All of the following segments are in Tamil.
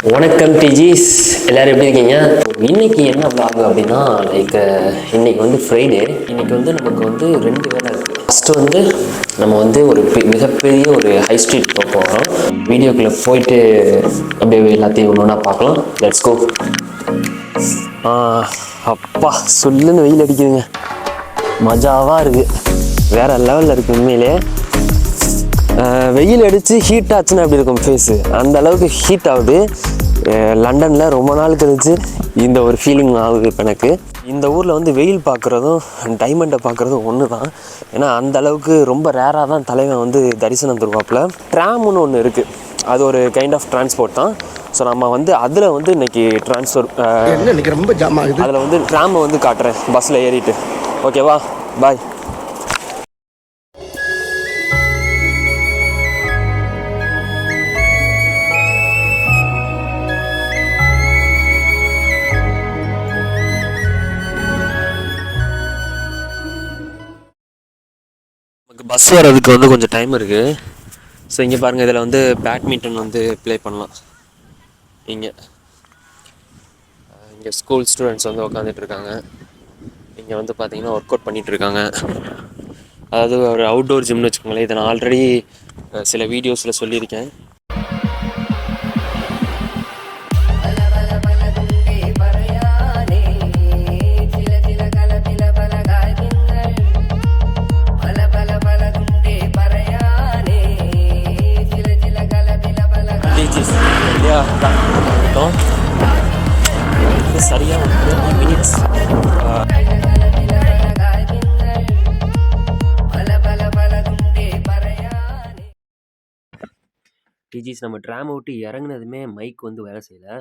வணக்கம் டிஜிஸ், எல்லோரும் எப்படி இருக்கீங்க? இன்றைக்கி என்ன vlog அப்படின்னா இன்றைக்கி வந்து ஃப்ரைடே. இன்றைக்கி வந்து நமக்கு வந்து 2 வேலை இருக்குது. ஃபஸ்ட்டு வந்து நம்ம வந்து ஒரு மிகப்பெரிய ஒரு ஹை ஸ்ட்ரீட் போகிறோம். வீடியோக்குள்ளே போயிட்டு அப்படியே எல்லாத்தையும் ஒன்று ஒன்றா பார்க்கலாம். Let's go. அப்பா சொல்லுன்னு வெயில் அடிக்குதுங்க, மஜாவாக இருக்குது, வேறு லெவலில் இருக்குது உண்மையிலே. வெயில் அடித்து ஹீட் ஆச்சுன்னா அப்படி இருக்கும் ஃபேஸு, அந்த அளவுக்கு ஹீட் ஆகுது. லண்டனில் ரொம்ப நாள் கழிச்சு இந்த ஒரு ஃபீலிங் ஆகுது இப்போ எனக்கு. இந்த ஊரில் வந்து வெயில் பார்க்குறதும் டைமண்டை பார்க்குறதும் ஒன்று தான். ஏன்னா அந்த அளவுக்கு ரொம்ப ரேராக தான் தலைவன் வந்து தரிசனம் தருவாப்பில். ட்ராம்னு ஒன்று இருக்குது, அது ஒரு கைண்ட் ஆஃப் டிரான்ஸ்போர்ட் தான். ஸோ நம்ம வந்து அதில் வந்து இன்றைக்கி ட்ரான்ஸ்ஃபர் ரொம்ப ஜாம் ஆகுது. அதில் வந்து ட்ராமை வந்து காட்டுறேன் பஸ்ஸில் ஏறிட்டு. ஓகேவா, பாய். பஸ் வர்றதுக்கு வந்து கொஞ்சம் டைம் இருக்குது. ஸோ இங்கே பாருங்கள், இதில் வந்து பேட்மிண்டன் வந்து ப்ளே பண்ணலாம். இங்கே ஸ்கூல் ஸ்டூடெண்ட்ஸ் வந்து உட்காந்துட்ருக்காங்க. இங்கே வந்து பார்த்திங்கன்னா ஒர்க் அவுட் பண்ணிகிட்ருக்காங்க. அதாவது ஒரு அவுட்டோர் ஜிம்னு வச்சுக்கோங்களேன். இதை நான் ஆல்ரெடி சில வீடியோஸில் சொல்லியிருக்கேன். சரியாக ஒரு 20 மினிட்ஸ். டிஜிஸ், நம்ம ட்ராம் விட்டு இறங்குனதுமே மைக் வந்து வேலை செய்யலை.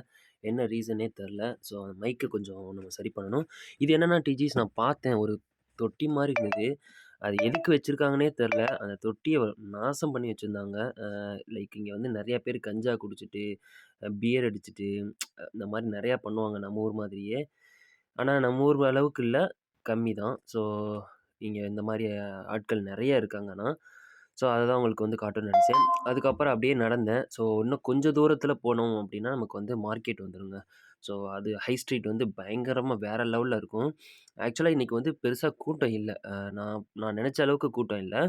என்ன ரீசனே தெரில. ஸோ அந்த மைக்கை கொஞ்சம் நம்ம சரி பண்ணணும். இது என்னென்னா டிஜிஸ், நான் பார்த்தேன் ஒரு தொட்டி மாதிரி இருந்தது. அது எதுக்கு வச்சுருக்காங்கன்னே தெரில. அந்த தொட்டியை நாசம் பண்ணி வச்சுருந்தாங்க. இங்கே வந்து நிறையா பேர் கஞ்சா குடிச்சிட்டு, பியர் அடிச்சுட்டு, இந்த மாதிரி நிறையா பண்ணுவாங்க நம்ம ஊர் மாதிரியே. ஆனால் நம்ம ஊர் அளவுக்கு இல்லை, கம்மி தான். ஸோ இங்கே இந்த மாதிரி ஆட்கள் நிறைய இருக்காங்கன்னா, ஸோ அதை தான் உங்களுக்கு வந்து காட்டணும்னு நினச்சேன். அதுக்கப்புறம் அப்படியே நடந்தேன். ஸோ இன்னும் கொஞ்சம் தூரத்தில் போனோம் அப்படின்னா நமக்கு வந்து மார்க்கெட் வந்துடுங்க. ஸோ அது ஹை ஸ்ட்ரீட் வந்து பயங்கரமாக வேறு லெவலில் இருக்கும். ஆக்சுவலாக இன்றைக்கி வந்து பெருசாக கூட்டம் இல்லை. நான் நினச்ச அளவுக்கு கூட்டம் இல்லை.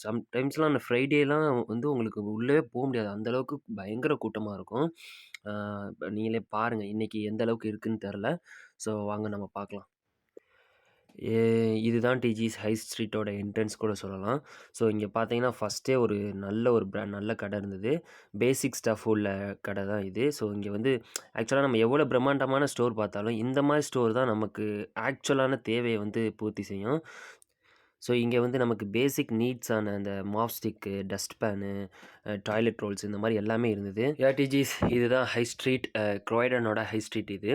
சம்டைம்ஸ்லாம் அந்த ஃப்ரைடேலாம் வந்து உங்களுக்கு உள்ளே போக முடியாது, அந்தளவுக்கு பயங்கர கூட்டமாக இருக்கும். நீங்களே பாருங்கள் இன்றைக்கி எந்த அளவுக்கு இருக்குதுன்னு தெரில. ஸோ வாங்க நம்ம பார்க்கலாம். இதுதான் டிஜிஸ் ஹை ஸ்ட்ரீட்டோட என்ட்ரன்ஸ் கூட சொல்லலாம். ஸோ இங்கே பார்த்தீங்கன்னா ஃபஸ்ட்டே ஒரு நல்ல கடை இருந்தது. பேசிக் ஸ்டஃப் உள்ள கடை தான் இது. ஸோ இங்கே வந்து ஆக்சுவலாக நம்ம எவ்வளோ பிரம்மாண்டமான ஸ்டோர் பார்த்தாலும் இந்த மாதிரி ஸ்டோர் தான் நமக்கு ஆக்சுவலான தேவையை வந்து பூர்த்தி செய்யும். ஸோ இங்கே வந்து நமக்கு பேசிக் நீட்ஸான அந்த mop stick, dust pan, toilet rolls இந்த மாதிரி எல்லாமே இருந்தது. டிஜிஸ், இதுதான் ஹை ஸ்ட்ரீட், க்ரோய்டனோட ஹை ஸ்ட்ரீட் இது.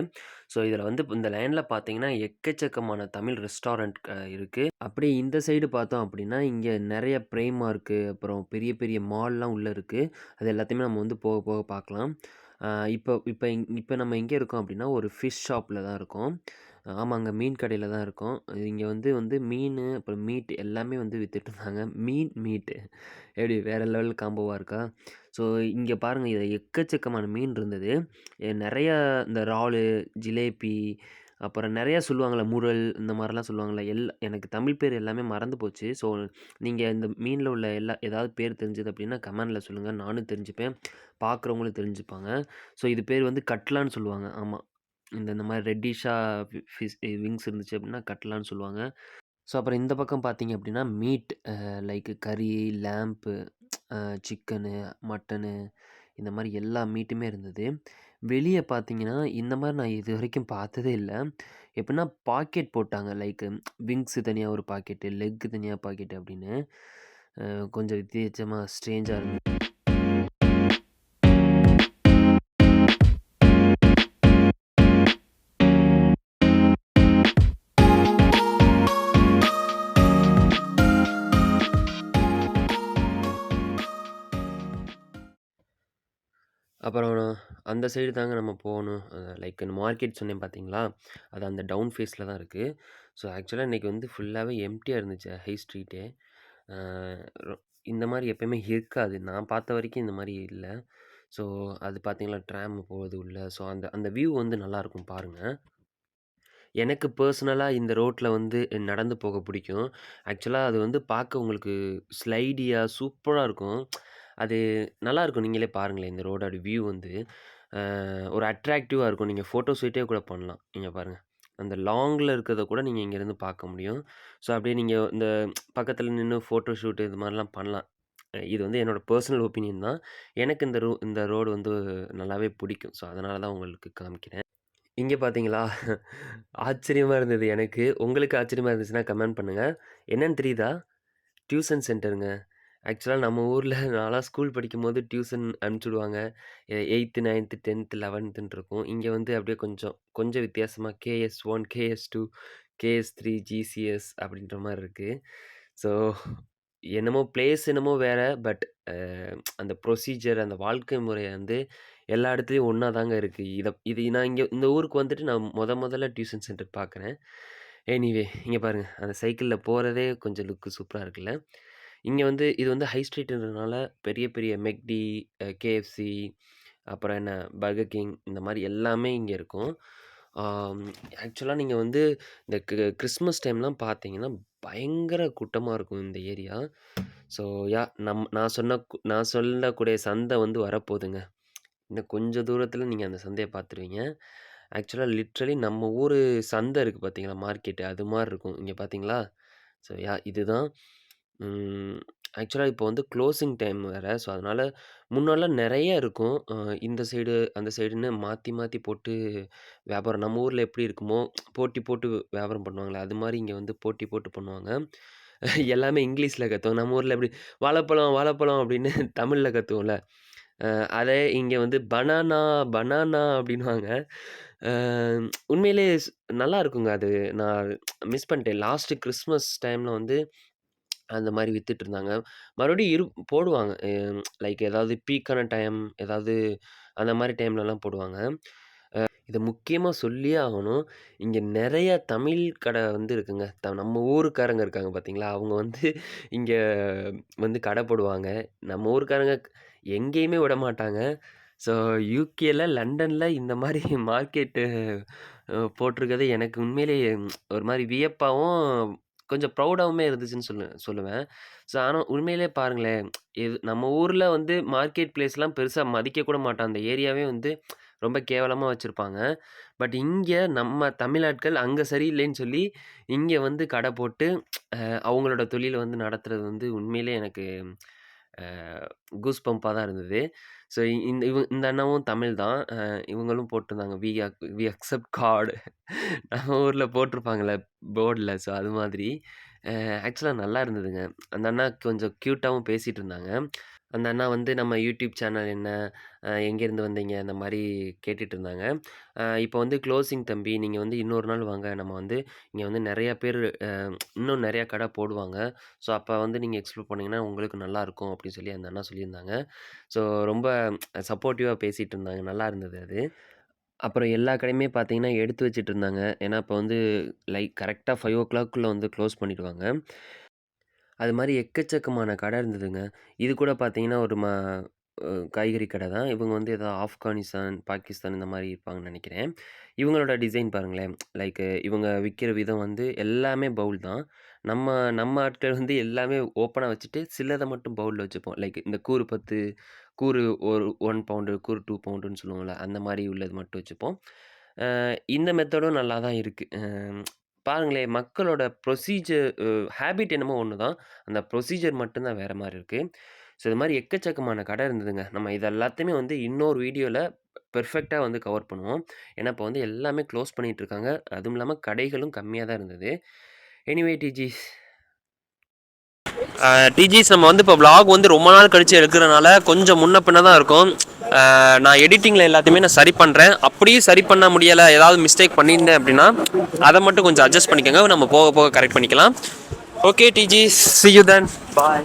ஸோ இதில் வந்து இந்த லைனில் பார்த்தீங்கன்னா எக்கச்சக்கமான தமிழ் ரெஸ்டாரண்ட் இருக்குது. அப்படியே இந்த சைடு பார்த்தோம் அப்படின்னா இங்கே நிறைய ப்ரைமார்க்கு, அப்புறம் பெரிய பெரிய மால்லாம் உள்ளே இருக்குது. அது எல்லாத்தையுமே நம்ம வந்து போக போக பார்க்கலாம். இப்போ நம்ம எங்கே இருக்கோம் அப்படின்னா ஒரு ஃபிஷ் ஷாப்பில் தான் இருக்கோம். ஆமாங்க, மீன் கடையில் தான் இருக்கோம். இங்கே வந்து மீன், அப்புறம் மீட் எல்லாமே வந்து வித்துட்ருந்தாங்க. மீட்டு எப்படி வேறு லெவல் காம்போவாக இருக்கா? ஸோ இங்கே பாருங்கள், இதில் எக்கச்சக்கமான மீன் இருந்தது. நிறையா இந்த இறாலு, ஜிலேபி, அப்புறம் நிறையா சொல்லுவாங்கள்ல, முறல், இந்த மாதிரிலாம் சொல்லுவாங்கள்ல. எனக்கு தமிழ் பேர் எல்லாமே மறந்து போச்சு. ஸோ நீங்கள் இந்த மீனில் உள்ள ஏதாவது பேர் தெரிஞ்சது அப்படின்னா கமெண்டில் சொல்லுங்கள், நானும் தெரிஞ்சுப்பேன், பார்க்குறவங்களும் தெரிஞ்சுப்பாங்க. ஸோ இது பேர் வந்து கட்லான்னு சொல்லுவாங்க. ஆமாம், இந்த மாதிரி ரெட்டிஷாக விங்ஸ் இருந்துச்சு அப்படின்னா கட்லான்னு சொல்லுவாங்க. ஸோ அப்புறம் இந்த பக்கம் பார்த்தீங்க அப்படின்னா மீட், கறி, லேம்ப்பு, சிக்கனு, மட்டனு, இந்த மாதிரி எல்லா மீட்டுமே இருந்தது. வெளியே பார்த்தீங்கன்னா இந்த மாதிரி நான் இது வரைக்கும் பார்த்ததே இல்லை. எப்படின்னா பாக்கெட் போட்டாங்க, விங்ஸு தனியாக ஒரு பாக்கெட்டு, லெக்கு தனியாக பாக்கெட்டு அப்படின்னு. கொஞ்சம் வித்தியாசமாக ஸ்ட்ரேஞ்சாக இருந்தது. அப்புறம் அந்த சைடு தாங்க நம்ம போகணும். இந்த மார்க்கெட் சொன்னேன் பார்த்தீங்களா, அது அந்த டவுன் ஃபேஸில் தான் இருக்குது. ஸோ ஆக்சுவலாக இன்றைக்கி வந்து ஃபுல்லாகவே எம்ப்டியாக இருந்துச்சு ஹை ஸ்ட்ரீட்டே. இந்த மாதிரி எப்போயுமே இருக்காது, நான் பார்த்த வரைக்கும் இந்த மாதிரி இல்லை. ஸோ அது பார்த்தீங்கன்னா ட்ராம் போகுது உள்ள. ஸோ அந்த அந்த வியூ வந்து நல்லாயிருக்கும் பாருங்க. எனக்கு பெர்சனலா இந்த ரோட்ல வந்து நடந்து போக பிடிக்கும். ஆக்சுவலா அது வந்து பார்க்க உங்களுக்கு ஸ்லைடியா சூப்பரா இருக்கும். அது நல்லாயிருக்கும். நீங்களே பாருங்களேன் இந்த ரோடோட வியூ வந்து ஒரு அட்ராக்டிவா இருக்கும். நீங்க ஃபோட்டோ ஷூட்டே கூட பண்ணலாம். இங்க பாருங்க. அந்த லாங்ல இருக்கிறத கூட நீங்க இங்கேருந்து பார்க்க முடியும். ஸோ அப்படியே நீங்க இந்த பக்கத்துல நின்னு ஃபோட்டோ ஷூட் இது மாரிலாம் பண்ணலாம். இது வந்து என்னோட பெர்சனல் ஒப்பீனியன் தான். எனக்கு இந்த ரோடு வந்து நல்லாவே பிடிக்கும். ஸோ அதனால தான் உங்களுக்கு காமிக்கிறேன். இங்க பார்த்தீங்களா? ஆச்சரியமா இருந்தது எனக்கு. உங்களுக்கு ஆச்சரியமா இருந்துச்சுன்னா கமெண்ட் பண்ணுங்க. என்னன்னு தெரியுதா? டியூஷன் சென்டருங்க. ஆக்சுவலா நம்ம ஊர்ல நான்லாம் ஸ்கூல் படிக்கும்போது டியூஷன் அனுப்பிச்சுடுவாங்க. 8த், 9த், 10த், 11த்துன்னு இருக்கும். இங்க வந்து அப்படியே கொஞ்சம் கொஞ்சம் வித்தியாசமா KS1, KS2, KS3, GCS அப்படின்ற மாரி இருக்கு. ஸோ என்னமோ பிளேஸ் என்னமோ வேற. பட் அ அந்த ப்ரொசீஜர் அந்த வாழ்க்கை முறை வந்து எல்லா இடத்துலயும் ஒண்ணா தாங்க இருக்கு. இது நான் இங்க இந்த ஊருக்கு வந்துட்டு நான் மொதல்ல டியூஷன் சென்டர் பார்க்குறேன். எனிவே இங்க பாருங்க. அந்த சைக்கிள்ல போறதே கொஞ்சம் லுக் சூப்பரா இருக்குல்ல. இங்க வந்து இது வந்து ஹை ஸ்ட்ரீட்ன்றதுனால பெரிய பெரிய மெக்டி, KFC அப்புறம் என்ன பர்கர் கிங் இந்த மாரி எல்லாமே இங்க இருக்கும். ஆம் ஆக்சுவலா நீங்க வந்து இந்த கிறிஸ்மஸ் டைம்லாம் பார்த்தீங்கன்னா, பயங்கர கூட்டமா இருக்கும் இந்த ஏரியா. ஸோ நான் சொல்லக்கூடிய சந்தை வந்து வரப்போதுங்க. இன்னும் கொஞ்சம் தூரத்தில நீங்க அந்த சந்தைய பார்த்துருவீங்க. ஆக்சுவலா லிட்ரலி நம்ம ஊரு சந்தை இருக்கு பார்த்தீங்களா? மார்க்கெட்டு அது மாரி இருக்கும். இங்க பார்த்தீங்களா? ஸோ இதுதான். ம் ஆக்சுவலா இப்போ வந்து க்ளோசிங் டைம் வேற. ஸோ அதனால முன்னாடிலாம் நெறைய இருக்கும். இந்த சைடு, அந்த சைடுன்னு மாத்தி மாத்தி போட்டு வியாபாரம் நம்ம ஊர்ல எப்படி இருக்குமோ, போட்டி போட்டு வியாபாரம் பண்ணுவாங்கல்ல, அது மாரி இங்க வந்து போட்டி போட்டு பண்ணுவாங்க. எல்லாமே இங்கிலீஷ்ல கத்துவாங்க. நம்ம ஊர்ல எப்படி வாழைப்பழம், வாழைப்பழம் அப்படின்னு தமிழ்ல கத்துவோம்ல. அ அதே இங்க வந்து பனானா, பனானா அப்படின்னுவாங்க. அ உண்மையிலேயே நல்லா இருக்குங்க அது. நான் மிஸ் பண்ணிட்டேன். லாஸ்ட் கிறிஸ்மஸ் டைம்ல வந்து அந்த மாரி வித்துட்டுருந்தாங்க. மறுபடியும் போடுவாங்க. லைக் ஏதாவது பீக்கான டைம், ஏதாவது அந்த மாரி டைம்லலாம் போடுவாங்க. இத முக்கியமா சொல்லியே ஆகணும். இங்க நெறைய தமிழ் கடை வந்து இருக்குங்க. நம்ம ஊருக்காரங்க இருக்காங்க பார்த்தீங்களா? அவங்க வந்து இங்க வந்து கடை போடுவாங்க. நம்ம ஊருக்காரங்க எங்கேயுமே விடமாட்டாங்க. ஸோ யுகேல, லண்டன்ல இந்த மாரி மார்க்கெட்டு போட்டிருக்கிறது எனக்கு உண்மையிலேயே ஒரு மாரி வியப்பாவும், கொஞ்சம் ப்ரவுடாவுமே இருந்துச்சுன்னு சொல்லுவேன். ஸோ ஆனா உண்மையிலேயே பாருங்களேன், நம்ம ஊர்ல வந்து மார்க்கெட் பிளேஸ்லாம் பெருசா மதிக்க கூட மாட்டான். அந்த ஏரியாவே வந்து ரொம்ப கேவலமா வச்சிருப்பாங்க. பட் இங்க நம்ம தமிழ் ஆட்கள் அங்க சரியில்லைன்னு சொல்லி, இங்க வந்து கடை போட்டு அவங்களோட தொழில வந்து நடத்துறது வந்து உண்மையிலேயே எனக்கு அ கூஸ் பம்பா தான் இருந்தது. ஸோ இந்த அண்ணாவும் தமிழ் தான். இவங்களும் போட்டிருந்தாங்க. வி அக்செப்ட் காட் நம்ம ஊர்ல போட்டிருப்பாங்கல்ல போர்டுல. ஸோ அது மாதிரி. ஆக்சுவலா நல்லா இருந்ததுங்க. அந்த அண்ணா கொஞ்சம் கியூட்டாவும் பேசிட்டு இருந்தாங்க. அந்த அண்ணா வந்து நம்ம யூடியூப் சேனல் என்ன? எங்கேருந்து வந்தீங்க? அந்த மாரி கேட்டுட்டு இருந்தாங்க. இப்போ வந்து க்ளோசிங் தம்பி. நீங்க வந்து இன்னொரு நாள் வாங்க. நம்ம வந்து இங்க வந்து நெறைய பேரு இன்னும் நெறைய கடை போடுவாங்க. ஸோ அப்ப வந்து நீங்க எக்ஸ்ப்ளோர் பண்ணீங்கன்னா, உங்களுக்கு நல்லாருக்கும் அப்படின்னு சொல்லி அந்த அண்ணா சொல்லியிருந்தாங்க. ஸோ ரொம்ப சப்போர்ட்டிவா பேசிட்டு இருந்தாங்க. நல்லா இருந்தது அது. அப்புறம் எல்லா கடையுமே பார்த்தீங்கன்னா, எடுத்து வச்சுட்டு இருந்தாங்க. ஏன்னா, இப்ப வந்து கரெக்ட்டா 5:00க்குள்ள வந்து க்ளோஸ் பண்ணிடுவாங்க. அது மாரி எக்கச்சக்கமான கடை இருந்ததுங்க. இது கூட பார்த்தீங்கன்னா, ஒரு காய்கறி கடை தான். இவங்க வந்து ஏதோ ஆப்கானிஸ்தான், பாகிஸ்தான் இந்த மாரி இருப்பாங்கன்னு நெனைக்கிறேன். இவங்களோட டிசைன் பாருங்களேன். இவங்க விக்கிற விதம் வந்து எல்லாமே பவுல் தான். நம்ம நம்ம ஆட்கள் வந்து எல்லாமே ஓப்பனா வச்சுட்டு, சிலத மட்டும் பவுல்ல வச்சுப்போம். இந்த கூறு 10, கூறு ஒரு 1 பவுண்டு, கூறு 2 பவுண்டுன்னு சொல்லுவோம்ல, அந்த மாரி உள்ளது மட்டும் வச்சுப்போம். இந்த மெத்தடும் நல்லா தான் இருக்கு. பாருங்களேன், மக்களோட ஹேபிட் என்னமோ ஒண்ணு தான். அந்த ப்ரொசீஜர் மட்டும் தான் வேற மாரி இருக்கு. ஸோ இது மாரி எக்கச்சக்கமான கடை இருந்ததுங்க. நம்ம இது எல்லாத்தையுமே வந்து இன்னொரு வீடியோல பெர்ஃபெக்ட்டா வந்து கவர் பண்ணுவோம். ஏன்னா, இப்போ வந்து எல்லாமே க்ளோஸ் பண்ணிட்டு இருக்காங்க. அதுவும் இல்லாம கடைகளும் கம்மியா தான் இருந்தது. எனிவே டிஜிஸ் டிஜிஸ் நம்ம வந்து இப்போ விளாக் வந்து ரொம்ப நாள் கழிச்சு எடுக்கிறனால கொஞ்சம் முன்ன பின்ன தான் இருக்கும். நான் எடிட்டிங்கில் எல்லாத்தையுமே நான் சரி பண்ணுறேன். அப்படியும் சரி பண்ண முடியலை, ஏதாவது மிஸ்டேக் பண்ணியிருந்தேன் அப்படின்னா அதை மட்டும் கொஞ்சம் அட்ஜஸ்ட் பண்ணிக்கோங்க. நம்ம போக போக கரெக்ட் பண்ணிக்கலாம். ஓகே டிஜிஸ், see you then. Bye.